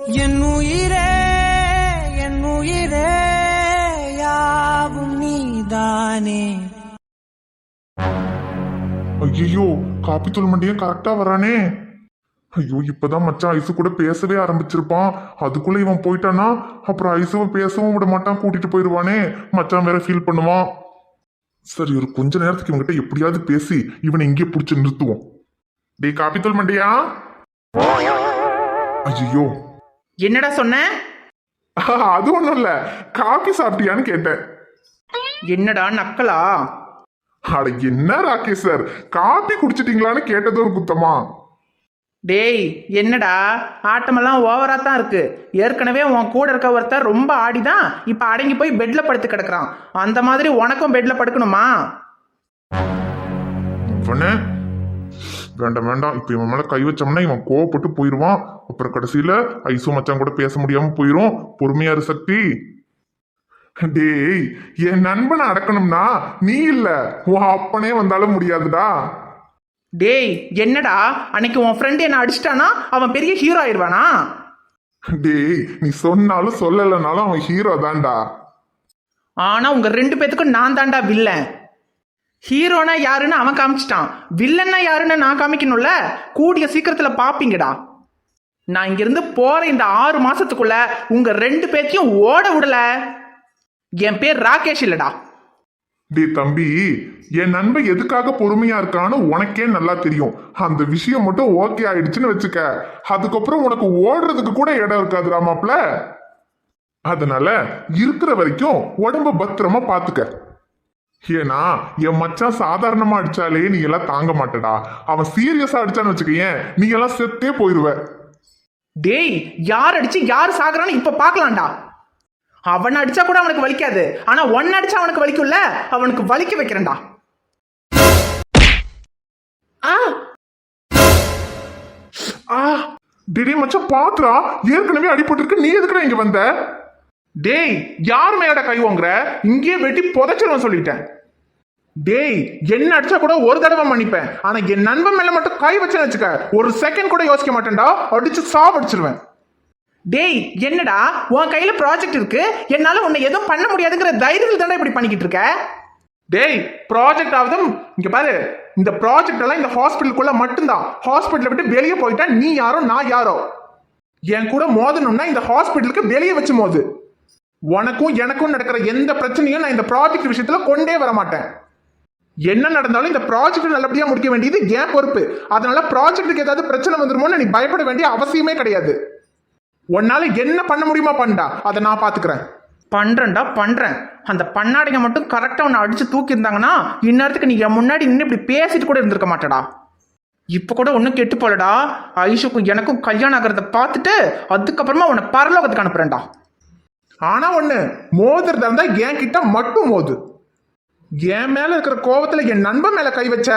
என் உயிரே என் உயிரே யாவும் நீதானே. ஐயோ, காப்பி தூள் மண்டியும் கரெக்டா வரானே. ஐயோ, இப்பதான் மச்சான் ஐசு கூட பேசவே ஆரம்பிச்சிருப்பான். அதுக்குள்ள இவன் போயிட்டானா அப்புறம் ஐசுவை பேசவும் விட மாட்டான், கூட்டிட்டு போயிடுவானே. மச்சான் வேற ஃபீல் பண்ணுவான். சரி, ஒரு கொஞ்ச நேரத்துக்கு இவன்கிட்ட எப்படியாவது பேசி இவனை இங்கே பிடிச்சி நிறுத்துவோம். டேய் காப்பி தூள் மண்டியா. ஐயோ, என்னடா சொன்ன? அது ஒண்ணும் இல்ல, காபி சாப்பிட்டியான்னு கேட்டேன். என்னடா நக்கலா? அட என்ன ராகேஷ் சார், காபி குடிச்சிட்டீங்களான்னு கேட்டது ஒரு குத்தமா? டேய் என்னடா ஆட்டமெல்லாம் ஓவரா தான் இருக்கு. ஏற்கனவே உன் கூட இருக்க ஒருத்தர் ரொம்ப ஆடிதான் இப்ப அடங்கி போய் பெட்ல படுத்து கிடக்குறான். அந்த மாதிரி உனக்கும் பெட்ல படுக்கணுமா? வேண்டாம் வேண்டாம், இப்ப இவன் மேல கை வச்சோம்னா இவன் கோவப்பட்டு போயிருவான். அப்புறம் கடைசியில ஐசு மச்சான் கூட பேச முடியாம போயிரும். பொறுமையாரு சக்தி. டேய், என் நண்பனை அடக்கணும்னா நீ இல்ல, உன் அப்பனே வந்தாலும் முடியாதுடா. டேய் என்னடா, அன்னைக்கு உன் ஃப்ரெண்ட் என்ன அடிச்சிட்டானா அவன் பெரிய ஹீரோ ஆயிடுவானா? டேய், நீ சொன்னாலும் சொல்லலைனாலும் அவன் ஹீரோ தான்டா. ஆனா உங்க 2 பேத்துக்கும் நான் தாண்டா வில்லன். ஹீரோனா யாருன்னு அவன் காமிச்சிட்டான், வில்லன்னா யாருன்னு நான் காமிக்கணும்ல. கூடிய சீக்கிரத்துல பாப்பீங்கடா. நான் இங்கிருந்து போற இந்த 6 மாசத்துக்குள்ள உங்க 2 பேத்தையும் ஓட விடல. என் பேர் ராகேஷ் இல்லடா. டே தம்பி, என் நண்பன் எதுக்காக பொறுமையா இருக்கான்னு உனக்கே நல்லா தெரியும். அந்த விஷயம் மட்டும் ஓகே ஆயிடுச்சுன்னு வச்சுக்க, அதுக்கப்புறம் உனக்கு ஓடுறதுக்கு கூட இடம் இருக்காதுடா மாப்ள. அதனால இருக்கிற வரைக்கும் உடம்ப பத்திரமா பாத்துக்க. ஏன்னா என் மச்சான் சாதாரணமா அடிச்சாலே நீ எல்லாம் தாங்க மாட்டடா. அவன் சீரியஸா அடிச்சான்னு வச்சுக்கேன், நீ எல்லாம் செத்தே போயிருவ. டேய், யார் அடிச்சு யார் சாகுறான்னு இப்ப பாக்கலாம்டா. அவன் அடிச்சா கூட அவனுக்கு வலிக்காது, ஆனா ஒன்னு அடிச்சா அவனுக்கு வலிக்கும்ல. அவனுக்கு வலிக்க வைக்கிறேன்டா. திடீர் மச்சான் பாத்துறா, ஏற்கனவே அடிபட்டு இருக்கு, நீ எதுக்குடா இங்க வந்த? டேய், யார் மேலடா கை வாங்குற? இங்கேயே வெட்டி புதைச்சிருவேன் சொல்லிட்டேன். டேய், என்ன அடிச்சா கூட ஒரு தடவை மன்னிப்பேன், ஆனா என் நண்பன் மேல மட்டும் கை வச்சேன்னு வச்சுக்க, ஒரு செகண்ட் கூட யோசிக்க மாட்டேன்டா, அடிச்சு சாவடிச்சிருவேன். டேய் என்னடா, உன் கையில ப்ராஜெக்ட் இருக்கு, என்னால உன்னை எதுவும் பண்ண முடியாதுங்கிற தைரியத்தில் தானே இப்படி பண்ணிக்கிட்டு இருக்க? டேய், ப்ராஜெக்ட் ஆகுதும் இங்க பாரு, இந்த ப்ராஜெக்ட் எல்லாம் இந்த ஹாஸ்பிட்டலுக்குள்ள மட்டும்தான். ஹாஸ்பிட்டலை விட்டு வெளியே போயிட்டா நீ யாரோ நான் யாரோ. என் கூட மோதணும்னா இந்த ஹாஸ்பிட்டலுக்கு வெளியே வச்சு மோது. உனக்கும் எனக்கும் நடக்கிற எந்த பிரச்சனையும் நான் இந்த ப்ராஜெக்ட் விஷயத்துல கொண்டே வர மாட்டேன். என்ன நடந்தாலும் இந்த ப்ராஜெக்ட் நல்லபடியா முடிக்க வேண்டியது என் பொறுப்பு. அதனால ப்ராஜெக்ட்டுக்கு ஏதாவது பிரச்சனை வந்துருமோன்னு நீ பயப்பட வேண்டிய அவசியமே கிடையாது. உன்னால என்ன பண்ண முடியுமா பண்ணா, அதை நான் பாத்துக்கிறேன். பண்றேன்டா பண்றேன். அந்த பண்ணாடிங்க மட்டும் கரெக்டா உன்னை அடிச்சு தூக்கி இருந்தாங்கன்னா இந்நேரத்துக்கு நீ என் முன்னாடி நின்று இப்படி பேசிட்டு கூட இருந்திருக்க மாட்டடா. இப்ப கூட ஒன்னும் கெட்டு போலடா. ஐஷுக்கும் எனக்கும் கல்யாணம் ஆகிறத பார்த்துட்டு அதுக்கப்புறமா உன்னை பரலோகத்துக்கு அனுப்புறேன்டா. ஆனா ஒண்ணு, மோதுறதா இருந்தா என் கிட்ட மட்டும் மோது. என் மேல இருக்கிற கோபத்துல என் நண்பன் மேல கை வச்ச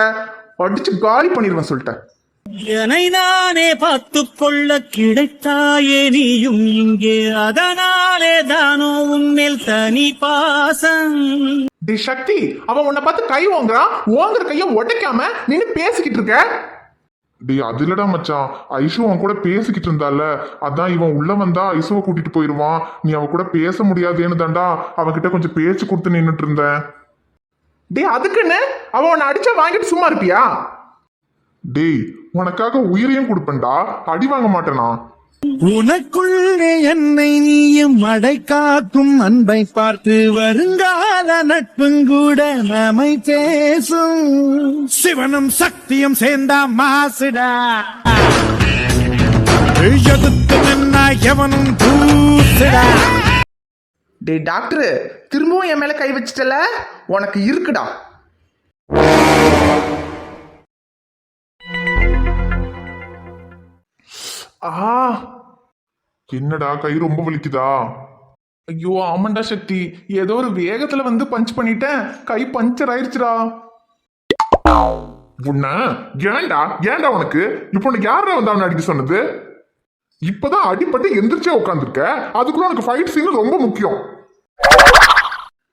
அடிச்சு காலி பண்ணிடுவேன் சொல்லிட்டேன். என்னை நானே பார்த்துக்கொள்ள கிடைத்தாயே நீயும் இங்கே, அதனாலே தானோ உன்மேல் தனி பாசம். டி சக்தி, அவன் உன்னை பார்த்து கை வாங்குறான், ஓங்குற கைய உடைக்காம நின்னு பேசிக்கிட்டு இருக்க. டே அதுலடா மச்சான், ஐசு அவன் கூட பேசிக்கிட்டு இருந்தால, அதான் இவன் உள்ள வந்தா ஐசுவை கூட்டிட்டு போயிருவான், நீ அவன் கூட பேச முடியாதேன்னு தாண்டா அவன்கிட்ட கொஞ்சம் பேச்சு கொடுத்து நின்னுட்டு இருந்தேன். டே அதுக்குன்னு அவன் உன்னை அடிச்சா வாங்கிட்டு சும்மா இருப்பியா? டேய், உனக்காக உயிரையும் கொடுப்பேன்டா, அடி வாங்க மாட்டேனா? உனக்குள்ளே என்னை நீயும் அடை காக்கும் அன்பை பார்த்து வருங்கால நட்பும் கூட நம்மை பேசும். சிவனும் சக்தியும் சேர்ந்தா மாசுடா, எதுக்கு நின்னா எவனும் தூசுடா. டே டாக்டர், திரும்பவும் என் மேல கை வச்சிட்டல, உனக்கு இருக்குடா. என்னடா கை ரொம்ப வலிக்குதா? ஐயோ ஆமாண்டா சக்தி, ஏதோ ஒரு வேகத்துல வந்து பஞ்ச் பண்ணிட்டேன், கை பஞ்சர் ஆயிடுச்சுடா. உன்ன ஏன்டா ஏன்டா உனக்கு இப்போ உனக்கு யாரா வந்து அவனை அடிக்க சொன்னது? இப்பதான் அடிப்பட்டு எந்திரிச்சே உட்காந்துருக்க, அதுக்குள்ள உனக்கு ஃபைட் சீன் ரொம்ப முக்கியம்.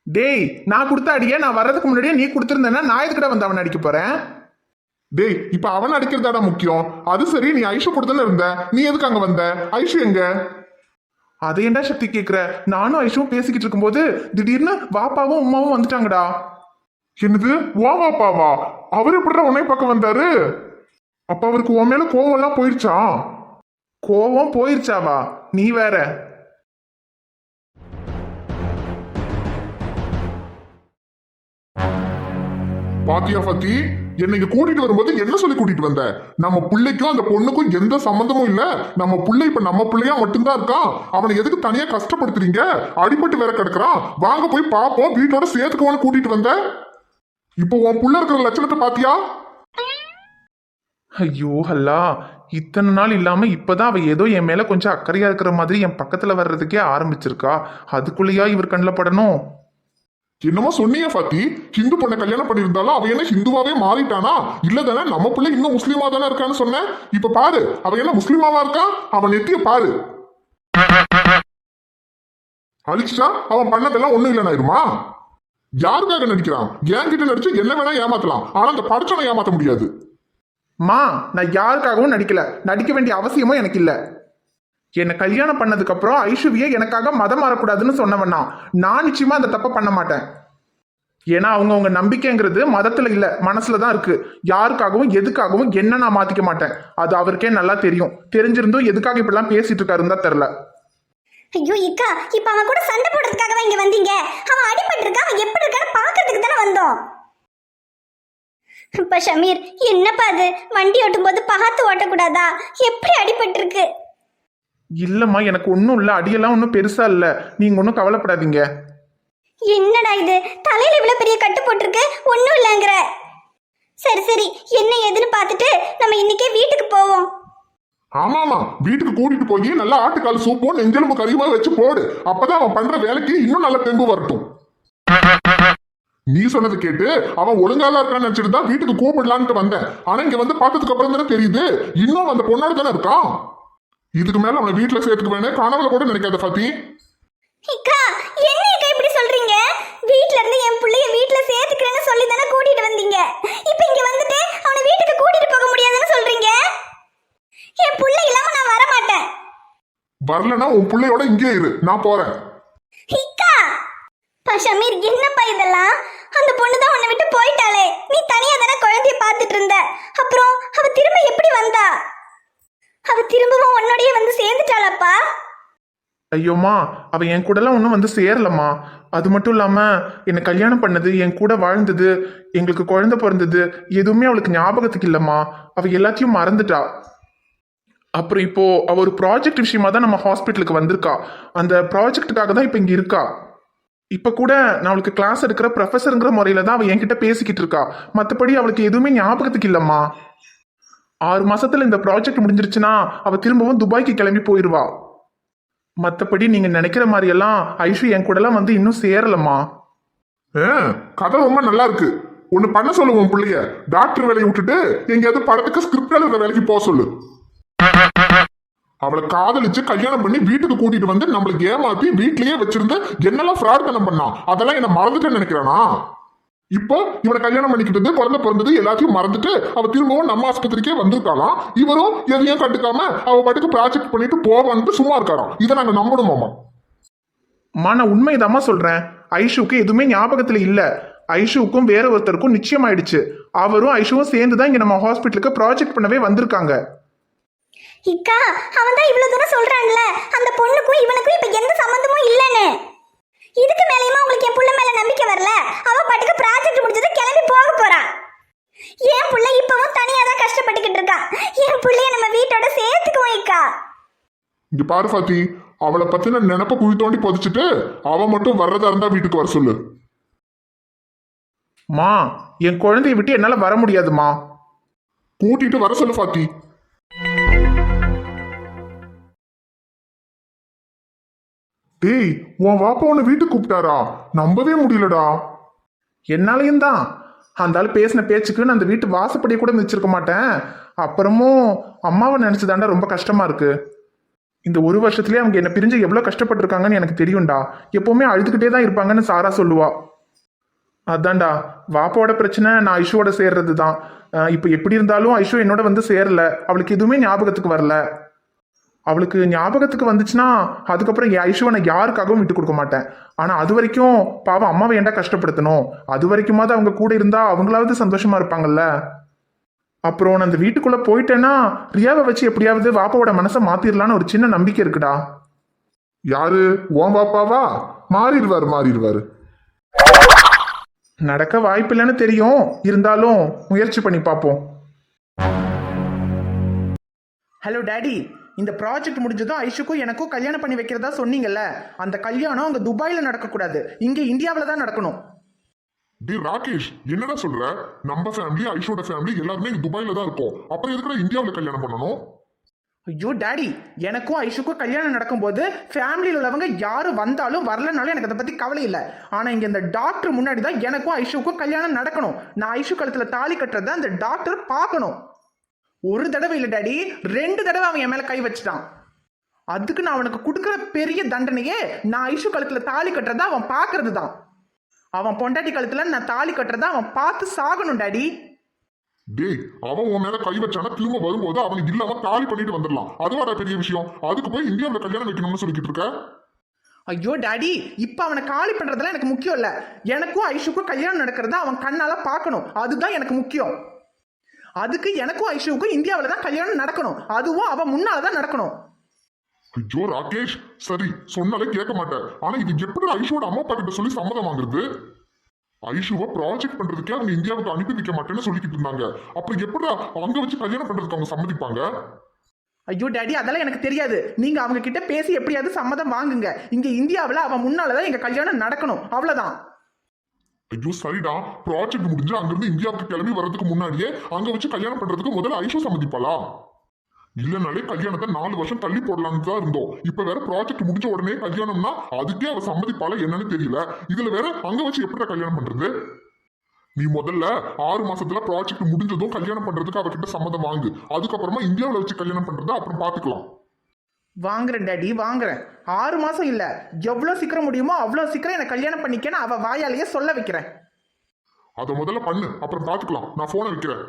டேய், நான் கொடுத்த அடியே நான் வர்றதுக்கு முன்னாடியே நீ கொடுத்துருந்தேன்னா நான் எதுக்கிட்ட வந்து அவனை அடிக்க போறேன்? டேய், இப்ப அவன் அடிக்கிறதாடா முக்கியம். அது சரி, நீ ஐஷு கொடுத்தன இருந்த, நீ எதுக்கு அங்க வந்த? ஐஷு எங்க? அதை ஏன்டா சக்தி கேக்குற? நானும் ஐஷுவும் பேசிக்கிட்டு இருக்கும்போது திடீர்னு வாப்பாவும் உமாவும் வந்துட்டாங்கடா. என்னது வாவாப்பாவா? அவர் எப்படிடா உன்னை பக்கம் வந்தாரு? அப்ப அவருக்கு உன் மேல கோவம் எல்லாம் போயிருச்சா? கோவம் போயிருச்சாவா? நீ வேற. பாத்தியா பத்தி என்னை இங்க கூட்டிட்டு வரும்போது என்ன சொல்லி கூட்டிட்டு வந்த? நம்ம பிள்ளைக்கும் அந்த பொண்ணுக்கும் எந்த சம்பந்தமும் இல்ல. நம்ம பிள்ளை இப்ப நம்ம பிள்ளையா மட்டும்தான் இருக்கான். அவனை எதுக்கு தனியா கஷ்டப்படுத்துறீங்க? அடிபட்டு வேற கிடக்குறான். வாங்க போய் பாப்போம், வீட்டோட சேர்த்துக்கோன்னு கூட்டிட்டு வந்த. இப்போ உன் புள்ள இருக்கிற லட்சணத்தை பாத்தியா? ஐயோ அல்லா, இத்தனை நாள் இல்லாம இப்பதான் அவ ஏதோ என் மேல கொஞ்சம் அக்கறையா இருக்கிற மாதிரி என் பக்கத்துல வர்றதுக்கே ஆரம்பிச்சிருக்கா. அதுக்குள்ளேயா இவர் கண்ணில் படணும்? என்னமோ சொன்னீங்க பாத்தி, ஹிந்து பொண்ணை கல்யாணம் பண்ணியிருந்தாலும் அவ என்ன ஹிந்துவாவே மாறிட்டானா? இல்ல தானே, நம்ம பிள்ளை இன்னும் முஸ்லீமா தானே இருக்கான்னு சொன்னேன். இப்ப பாரு, அவ என்ன முஸ்லீமாவா இருக்கான்? அவன் நெத்திய பாரு, அழிச்சுட்டா. அவன் பண்ணதெல்லாம் ஒண்ணும் இல்லைனாயிருமா? யாருக்காக நடிக்கிறான்? என்கிட்ட நடிச்சு என்ன வேணா ஏமாத்தலாம், ஆனா அந்த படைச்சவனை ஏமாத்த முடியாது. மா, நான் யாருக்காகவும் நடிக்கல. நடிக்க வேண்டிய அவசியமும் எனக்கு இல்ல. என்னை கல்யாணம் பண்ணதுக்கு அப்புறம் ஐஷுவியை எனக்காக மதம் மாறக்கூடாதுன்னு சொன்னவனா, நான் நிச்சயமா அந்த தப்பை பண்ண மாட்டேன். ஏன்னா அவங்க நம்பிக்கைங்கிறது மதத்துல இல்ல, மனசுல தான் இருக்கு. யாருக்காகவும் எதுக்காகவும் என்ன நான் மாத்திக்க மாட்டேன். அது அவருக்கே நல்லா தெரியும். தெரிஞ்சிருந்தும் எதுக்காக இப்படிலாம் பேசிட்டு இருக்காருன்னு தான் தெரியல. ஐயோ இக்கா, இப்ப அவன் கூட சண்டை போடுறதுக்காகவா இங்க வந்தீங்க? அவன் அடிபட்டு இருக்கான், அவன் எப்படி இருக்கான்னு பாக்குறதுக்கு தானே வந்தோம். இப்ப ஷமீர், என்னப்பா அது? வண்டி ஓட்டும் போது பார்த்து ஓட்டக்கூடாதா? எப்படி அடிபட்டு இருக்கு? இல்லம்மா, எனக்கு ஒன்றும் இல்லை. அடியெல்லாம் ஒன்றும் பெருசா இல்லை. நீங்க ஒன்றும் கவலைப்படாதீங்க. என்னடா இது, தலையில இவ்வளவு பெரிய கட்டு போட்டிருக்கு, ஒன்னும் இல்லைங்கிற? சரி சரி, என்ன ஏதுன்னு பார்த்துட்டு நம்ம இன்னைக்கே வீட்டுக்கு போவோம். ஆமாமா, வீட்டுக்கு கூட்டிட்டு போய் நல்லா ஆட்டுக்கால் சூப்பும் நெஞ்செலும்பு கறியுமா வச்சு போடு. அப்பதான் அவன் பண்ற வேலைக்கு இன்னும் நல்ல தெம்பு வரட்டும். நீ சொன்னது கேட்டு அவன் ஒழுங்கால இருக்கான்னு நினைச்சிட்டு தான் வீட்டுக்கு கூப்பிடலான்ட்டு வந்தேன். ஆனா இங்க வந்து பார்த்ததுக்கு அப்புறம் தானே தெரியுது இன்னும் அந்த பொண்ணோட தானே இருக்கான். இதுக்கு மேல அவனை வீட்டுல சேர்த்துக்க வேணே கனவுல கூட நினைக்காத பாத்தி. இக்கா, என்ன இக்கா இப்படி சொல்றீங்க? வீட்ல இருந்து என் பிள்ளைய வீட்ல சேர்த்துக்கிறேன்னு சொல்லி தானே கூட்டிட்டு வந்தீங்க. இப்போ இங்க வந்துட்டு அவனை வீட்டுக்கு கூட்டிட்டு போக முடியாதுன்னு சொல்றீங்க. என் பிள்ளை இல்லாம நான் வர மாட்டேன். வரலன்னா உன் பிள்ளையோட இங்கே இரு, நான் போறேன். இக்கா, ஷமீர், என்னப்பா இதெல்லாம்? அந்த பொண்ணு தான் உன்னை விட்டு போயிட்டாளே, நீ தனியா தானே குழந்தைய பார்த்துட்டு இருந்த. அப்புறம் அவ திரும்ப எப்படி வந்தா? அவ திரும்பவும் உன்னோடயே வந்து சேர்ந்துட்டாளப்பா? ஐயோம்மா, அவ என் கூடலாம் ஒன்றும் வந்து சேரலம்மா. அது மட்டும் இல்லாம என்னை கல்யாணம் பண்ணது, என் கூட வாழ்ந்தது, எங்களுக்கு குழந்தை பிறந்தது எதுவுமே அவளுக்கு ஞாபகத்துக்கு இல்லம்மா. அவ எல்லாத்தையும் மறந்துட்டா. அப்புறம் இப்போ அவ ஒரு ப்ராஜெக்ட் விஷயமா தான் நம்ம ஹாஸ்பிட்டலுக்கு வந்திருக்கா. அந்த ப்ராஜெக்டுக்காக தான் இப்போ இங்க இருக்கா. இப்ப கூட நான் அவளுக்கு கிளாஸ் எடுக்கிற ப்ரொஃபஸருங்கிற முறையில தான் அவ என்கிட்ட பேசிக்கிட்டு இருக்கா. மற்றபடி அவளுக்கு எதுவுமே ஞாபகத்துக்கு இல்லம்மா. 6 மாசத்துல இந்த ப்ராஜெக்ட் முடிஞ்சிருச்சுன்னா அவ திரும்பவும் துபாய்க்கு கிளம்பி போயிடுவா. மற்றபடி நீங்க நினைக்கிற மாதிரி எல்லாம் ஐஷு என் கூட எல்லாம் வந்து இன்னும் சேரலம்மா. கதை ரொம்ப நல்லா இருக்கு. ஒண்ணு பண்ண சொல்லு, உன் பிள்ளைய டாக்டர் வேலையை விட்டுட்டு எங்கேயாவது படத்துக்கு ஸ்கிரிப்ட் எழுதுற வேலைக்கு போக சொல்லு. அவளை காதலிச்சு கல்யாணம் பண்ணி வீட்டுக்கு கூட்டிட்டு வந்து நம்மளுக்கு ஏமாத்தி வீட்லயே வச்சிருந்து என்னெல்லாம் ஃப்ராட் பண்ணான், அதெல்லாம் என்ன மறந்துட்டேன்னு நினைக்கிறானா? இப்போ இவனை கல்யாணம் பண்ணிக்கிட்டது, குழந்தை பிறந்தது எல்லாத்தையும் மறந்துட்டு அவ திரும்பவும் நம்ம ஆஸ்பத்திரிக்கே வந்திருக்காளாம். இவரும் எதையும் கண்டுக்காம அவ பாட்டுக்கு ப்ராஜெக்ட் பண்ணிட்டு போவான்ட்டு சும்மா இருக்காராம். இதை நாங்க நம்பணுமாமா? நான் உண்மைதாம்மா சொல்றேன். ஐஷுக்கு எதுவுமே ஞாபகத்துல இல்ல. ஐஷுக்கும் வேற ஒருத்தருக்கும் நிச்சயம் ஆயிடுச்சு. அவரும் ஐஷுவும் சேர்ந்து தான் இங்க நம்ம ஹாஸ்பிட்டலுக்கு ப்ராஜெக்ட் பண்ணவே வந்திருக்காங்க. இக்கா, அவன் தான் இவ்வளவு தூரம் சொல்றான்ல, அந்த பொண்ணுக்கும் இவனுக்கும் இப்ப எந்த சம்பந்தமும் இல்லைன்னு. இதுக்கு மேலேயுமா உங்களுக்கு என் புள்ள மேல நம்பிக்கை வரல? அவ பாட்டுக்கு ப்ராஜெக்ட் முடிஞ்சது கிளம்பி போக போறான். என் புள்ள இப்பவும் தனியா தான் கஷ்டப்பட்டுக்கிட்டு இருக்கான். என் புள்ளைய நம்ம வீட்டோட சேர்த்துக்குவோம் இக்கா. இங்க பாரு பாத்தி, அவளை பத்தின நினைப்ப குழி தோண்டி புதைச்சிட்டு அவ மட்டும் வர்றதா இருந்தா வீட்டுக்கு வர சொல்லு. மா, என் குழந்தைய விட்டு என்னால வர முடியாதுமா. கூட்டிட்டு வர சொல்லு பாத்தி. டேய், உன் வாப்பா உன்னை வீட்டுக்கு கூப்பிட்டாரா? நம்பவே முடியலடா. என்னாலையும் தான். அந்த ஆள் பேசின பேச்சுக்கு நான் அந்த வீட்டு வாசப்படியை கூட மிதிச்சிருக்க மாட்டேன். அப்புறமும் அம்மாவை நினைச்சுதாண்டா ரொம்ப கஷ்டமா இருக்கு. இந்த 1 வருஷத்துலயே அவங்க என்ன பிரிஞ்சு எவ்வளவு கஷ்டப்பட்டிருக்காங்கன்னு எனக்கு தெரியும்டா. எப்பவுமே அழுதுகிட்டே தான் இருப்பாங்கன்னு சாரா சொல்லுவா. அதான்டா, வாப்பாவோட பிரச்சனை நான் ஐஷுவோட சேர்றது தான். இப்போ எப்படி இருந்தாலும் ஐஷு என்னோட வந்து சேரல. அவளுக்கு எதுவுமே ஞாபகத்துக்கு வரல. அவளுக்கு ஞாபகத்துக்கு வந்துச்சுன்னா அதுக்கப்புறம் என் ஐஷுவை நான் யாருக்காகவும் விட்டு கொடுக்க மாட்டேன். ஆனா அது வரைக்கும் பாவம் அம்மாவை ஏன்டா கஷ்டப்படுத்தணும்? அது வரைக்குமாவது அவங்க கூட இருந்தா அவங்களாவது சந்தோஷமா இருப்பாங்கல்ல. அப்புறம் நான் அந்த வீட்டுக்குள்ள போயிட்டேன்னா ரியாவை வச்சு எப்படியாவது வாப்பாவோட மனசை மாத்திரலான்னு ஒரு சின்ன நம்பிக்கை இருக்குடா. யாரு உன் பாப்பாவா? மாறிடுவாரு. நடக்க வாய்ப்பில்லைன்னு தெரியும், இருந்தாலும் முயற்சி பண்ணி பார்ப்போம். ஹலோ டாடி, இந்த ப்ராஜெக்ட் முடிஞ்சதும் ஐஷுக்கும் எனக்கும் கல்யாணம் பண்ணி வைக்கிறதா சொன்னீங்கல்ல, அந்த கல்யாணம் அங்கே துபாயில் நடக்கக்கூடாது, இங்கே இந்தியாவில் தான் நடக்கணும். டி ராகேஷ், என்னடா சொல்ற? நம்ம ஃபேமிலி, ஐஷோட ஃபேமிலி எல்லாருமே துபாயில தான் இருக்கோம். அப்புறம் எதுக்குடா இந்தியாவில் கல்யாணம் பண்ணணும்? ஐயோ டாடி, எனக்கும் ஐஷுக்கும் கல்யாணம் நடக்கும்போது ஃபேமிலியில் உள்ளவங்க யாரும் வந்தாலும் வரலனாலும் எனக்கு அதை பற்றி கவலை இல்லை. ஆனால் இங்கே இந்த டாக்டர் முன்னாடி தான் எனக்கும் ஐஷுக்கும் கல்யாணம் நடக்கணும். நான் ஐஷு கழுத்தில் தாலி கட்டுறத அந்த டாக்டர் பார்க்கணும். ஒரு தடவை இல்லை டாடி, 2 தடவை அவன் என் மேலே கை வச்சுட்டான். அதுக்கு நான் அவனுக்கு கொடுக்குற பெரிய தண்டனையே நான் ஐஷு கழுத்தில் தாலி கட்டுறத அவன் பார்க்கறது தான். அவன் பொண்டாட்டி கழுத்தில் நான் தாலி கட்டுறத அவன் பார்த்து சாகணும் டாடி. டேய், அவன் உன் மேல கை வச்சானா திரும்ப வரும்போது அவனுக்கு இல்லாம காலி பண்ணிட்டு வந்துடலாம். அதுவாடா பெரிய விஷயம். அதுக்கு போய் இந்தியாவில் கல்யாணம் வைக்கணும்னு சொல்லிக்கிட்டு இருக்க? ஐயோ டாடி, இப்போ அவனை காலி பண்றதெல்லாம் எனக்கு முக்கியம் இல்லை. எனக்கும் ஐஷுக்கும் கல்யாணம் நடக்கிறத அவன் கண்ணால பார்க்கணும், அதுதான் எனக்கு முக்கியம். அதுக்கு எனக்கும் ஐஷுவுக்கும் இந்தியாவில் தான் கல்யாணம் நடக்கணும், அதுவும் அவன் முன்னால தான் நடக்கணும். ஐயோ ராகேஷ், சரி சொன்னாலே கேட்க மாட்டேன். ஆனா இது எப்படி ஐஷோட அம்மா அப்பா கிட்ட சொல்லி சம்மதம் வாங்குறது? ஐஷுவை ப்ராஜெக்ட் பண்றதுக்கே அவங்க இந்தியாவுக்கு அனுப்பி வைக்க மாட்டேன்னு சொல்லிக்கிட்டு இருந்தாங்க. அப்புறம் எப்படி அங்க வச்சு கல்யாணம் பண்றதுக்கு அவங்க சம்மதிப்பாங்க? ஐயோ டாடி, அதெல்லாம் எனக்கு தெரியாது. நீங்க அவங்க கிட்ட பேசி எப்படியாவது சம்மதம் வாங்குங்க. இங்க இந்தியாவில் அவன் முன்னாலதான் எங்க கல்யாணம் நடக்கணும், அவ்வளவுதான். ஐயோ சரிடா, ப்ராஜெக்ட் முடிஞ்சு அங்கிருந்து இந்தியாவுக்கு கிளம்பி வர்றதுக்கு முன்னாடியே அங்க வச்சு கல்யாணம் பண்றதுக்கு முதல்ல ஐஷு சம்மதிப்பாளா? இல்லனாலே கல்யாணத்தை 4 வருஷம் தள்ளி போடலான்னு தான் இருந்தோம். இப்ப வேற ப்ராஜெக்ட் முடிஞ்ச உடனே கல்யாணம்னா அதுக்கே அவ சம்மதிப்பாளா என்னன்னு தெரியல. இதுல வேற அங்க வச்சு எப்படி கல்யாணம் பண்றது? நீ முதல்ல 6 மாசத்துல ப்ராஜெக்ட் முடிஞ்சதும் கல்யாணம் பண்றதுக்கு அவகிட்ட சம்மதம் வாங்கு. அதுக்கப்புறமா இந்தியாவில் வச்சு கல்யாணம் பண்றதை அப்புறம் பாத்துக்கலாம். வாங்குறேன் டாடி, வாங்குறேன். 6 மாசம் இல்ல, எவ்வளவு சீக்கிரம் முடியுமோ அவ்வளவு சீக்கிரம் எனக்கு கல்யாணம் பண்ணிக்கன்னு அவ வாயாலேயே சொல்ல வைக்கிறேன். அதை முதல்ல பண்ணு, அப்புறம் பாத்துக்கலாம். நான் போனை வைக்கிறேன்.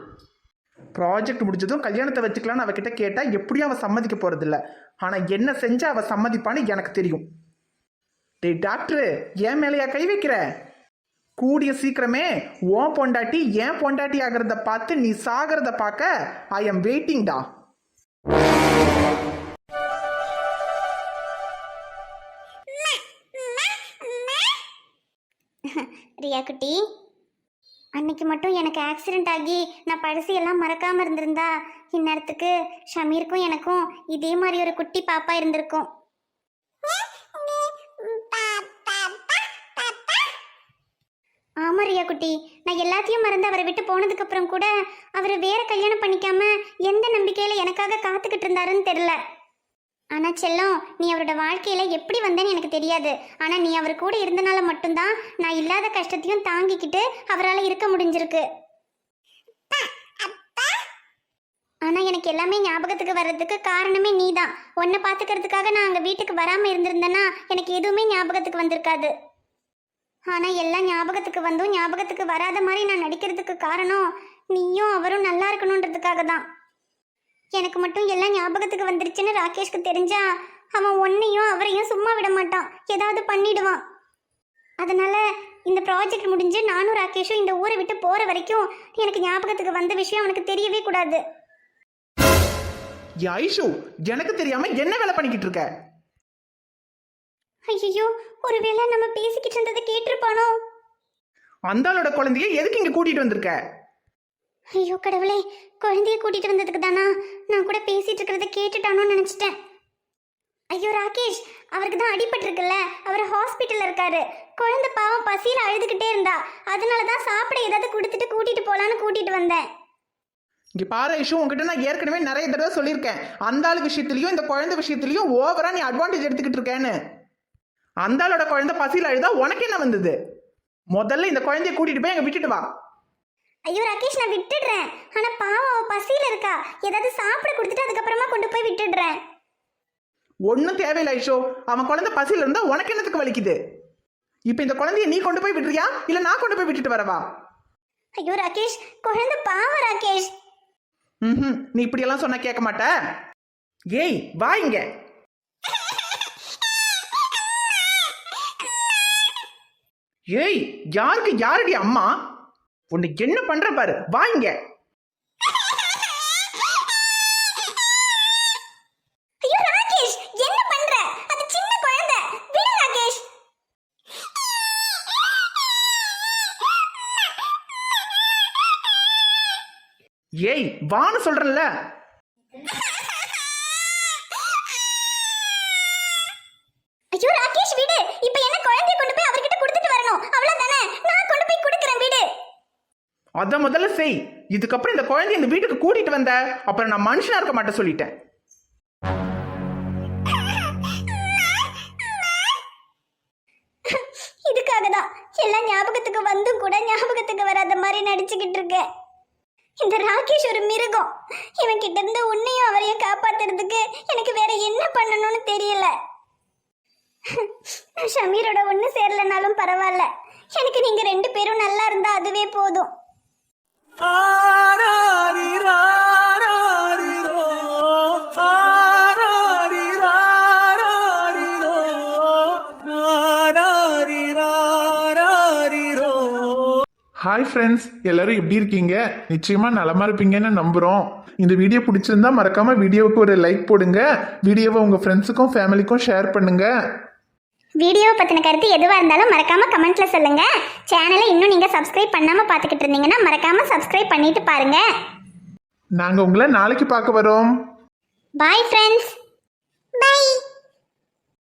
ப்ராஜெக்ட் முடிஞ்சதும் கல்யாணத்தை வச்சுக்கலான்னு அவகிட்ட கேட்டா எப்படியும் அவ சம்மதிக்க போறது இல்ல. ஆனா என்ன செஞ்சா அவ சம்மதிப்பான்னு எனக்கு தெரியும். டேய் டாக்டர், ஏன் மேலையா கை வைக்கிற? கூடிய சீக்கிரமே உன் பொண்டாட்டி ஏன் பொண்டாட்டி ஆகிறத பார்த்து நீ சாகிறத பார்க்க ஐ எம் வெயிட்டிங் டா. ரியா குட்டி, அன்னைக்கு மட்டும் எனக்கு ஆக்சிடென்ட் ஆகி நான் பழசையெல்லாம் மறக்காம இருந்திருந்தா இந்நேரத்துக்கு ஷமீருக்கும் எனக்கும் இதே மாதிரி ஒரு குட்டி பாப்பா இருந்திருக்கும். ஆமா ரியா குட்டி, நான் எல்லாத்தையும் மறந்து அவரை விட்டு போனதுக்கு அப்புறம் கூட அவரை வேற கல்யாணம் பண்ணிக்காம எந்த நம்பிக்கையில எனக்காக காத்துக்கிட்டு இருந்தாருன்னு தெரியல. ஆனா செல்லம், நீ அவரோட வாழ்க்கையில எப்படி வந்தேன்னு எனக்கு தெரியாது. ஆனா நீ அவர் கூட இருந்தனால மட்டும்தான் நான் இல்லாத கஷ்டத்தையும் தாங்கிக்கிட்டு அவரால் இருக்க முடிஞ்சிருக்கு. ஆனா எனக்கு எல்லாமே ஞாபகத்துக்கு வர்றதுக்கு காரணமே நீதான். உன்னை பாத்துக்கிறதுக்காக நான் அங்க வீட்டுக்கு வராம இருந்திருந்தேன்னா எனக்கு எதுவுமே ஞாபகத்துக்கு வந்திருக்காது. ஆனா எல்லாம் ஞாபகத்துக்கு வந்தும் ஞாபகத்துக்கு வராத மாதிரி நான் நடிக்கிறதுக்கு காரணம் நீயும் அவரும் நல்லா இருக்கணுன்றதுக்காக தான். எனக்கு மட்டும் எல்லாம் ஞாபகத்துக்கு வந்துருச்சுன்னு ராகேஷ்க்கு தெரிஞ்சா அவன் உன்னையும் அவரையும் சும்மா விட மாட்டான், ஏதாவது பண்ணிடுவான். அதனால இந்த ப்ராஜெக்ட் முடிஞ்சு நானும் ராகேஷும் இந்த ஊரை விட்டு போற வரைக்கும் எனக்கு ஞாபகத்துக்கு வந்த விஷயம் அவனுக்கு தெரியவே கூடாது. ஐஷு, எனக்கு தெரியாம என்ன வேலை பண்ணிக்கிட்டு இருக்க? ஐயோ, ஒருவேளை நம்ம பேசிக்கிட்டு இருந்ததை கேட்டிருப்பானோ? அந்த ஆளோட குழந்தைய எதுக்கு இங்க கூட்டிட்டு வந்திருக்க? ஐயோ கடவுளே, குழந்தைய கூட்டிட்டு வந்ததுக்கு தானா? நான் கூட பேசிட்டு இருக்கிறத கேட்டுட்டானோன்னு நினைச்சிட்டேன். ஐயோ ராகேஷ், அவருக்கு தான் அடிபட்டிருக்குல்ல, அவர் ஹாஸ்பிட்டல்ல இருக்காரு. குழந்தை பாவம் பசியில அழுதுகிட்டே இருந்தா, அதனாலதான் சாப்பிட ஏதாவது கொடுத்துட்டு கூட்டிட்டு போலான்னு கூட்டிட்டு வந்தேன். இங்க பாரு ஐஷு, உங்ககிட்ட நான் ஏற்கனவே நிறைய தடவை சொல்லியிருக்கேன், அந்த ஆள் விஷயத்திலையும் இந்த குழந்தை விஷயத்திலையும் ஓவரா நீ அட்வான்டேஜ் எடுத்துக்கிட்டு இருக்கேன்னு. அந்த ஆளோட குழந்தை பசியில அழுதா உனக்கு என்ன வந்தது? முதல்ல இந்த குழந்தைய கூட்டிட்டு போய் அங்க விட்டுட்டு வா. ஐயோ ராகேஷ், நான் விட்டுடுறேன். ஆனா பாவம் அவ பசியில இருக்கா, ஏதாவது சாப்பிட கொடுத்துட்டு அதுக்கப்புறமா கொண்டு போய் விட்டுடுறேன். ஒன்னும் தேவையில்லை ஐஷோ, அவன் குழந்தை பசியில இருந்தா உனக்கு என்னத்துக்கு வலிக்குது? இப்ப இந்த குழந்தைய நீ கொண்டு போய் விட்டுறியா இல்ல நான் கொண்டு போய் விட்டுட்டு வரவா? ஐயோ ராகேஷ், குழந்தை பாவம் ராகேஷ். நீ இப்படி எல்லாம் சொன்னா கேட்க மாட்ட. ஏய் வா இங்க. ஏய் யாருக்கு யாரடி அம்மா? உன்னை என்ன பண்ற பாரு, வா இங்க. ஐயோ ராகேஷ், என்ன பண்ற? அது சின்ன குழந்தை, விடு ராகேஷ். ஏய் வான்னு சொல்றேன்ல. ஐயோ ராகேஷ் விடு. இப்போ என்ன குழந்தையை கொண்டு போய் அவர்கிட்ட கொடுத்துட்டு வரணும், அவ்வளவுதானே? நான் கொண்டு போய் கொடுக்கறேன், விடு. அத முதல்ல செய். இதுக்கப்புறம் இந்த குழந்தைய இந்த வீட்டுக்கு கூட்டிட்டு வந்த அப்புறம் நான் மனுஷனா இருக்க மாட்டேன் சொல்லிட்டேன். இதுக்காக தான் எல்லாம் ஞாபகத்துக்கு வந்தும் கூட ஞாபகத்துக்கு வராத மாதிரி நடிச்சுக்கிட்டு இருக்கேன். இந்த ராகேஷ் ஒரு மிருகம். இவன் கிட்ட இருந்து உன்னையும் அவரையும் காப்பாத்துறதுக்கு எனக்கு வேற என்ன பண்ணணும்னு தெரியல. நான் ஷமீரோட ஒண்ணு சேரலனாலும் பரவாயில்ல, எனக்கு நீங்க 2 பேரும் நல்லா இருந்தா அதுவே போதும். ஹாய் ஃப்ரெண்ட்ஸ், எல்லாரும் எப்படி இருக்கீங்க? நிச்சயமா நலமா இருப்பீங்கன்னு நம்புறோம். இந்த வீடியோ பிடிச்சிருந்தா மறக்காம வீடியோவுக்கு ஒரு லைக் போடுங்க. வீடியோவை உங்க ஃப்ரெண்ட்ஸுக்கும் ஃபேமிலிக்கும் ஷேர் பண்ணுங்க. வீடியோவை பத்தின கருத்து எதுவா இருந்தாலும் மறக்காம கமெண்ட்ல சொல்லுங்க. சேனலை இன்னும் நீங்க சப்ஸ்கிரைப் பண்ணாம பாத்துக்கிட்டு இருந்தீங்கன்னா மறக்காம சப்ஸ்கிரைப் பண்ணிட்டு பாருங்க. நாங்க உங்களை நாளைக்கு பார்க்க வரோம். Bye friends. பை.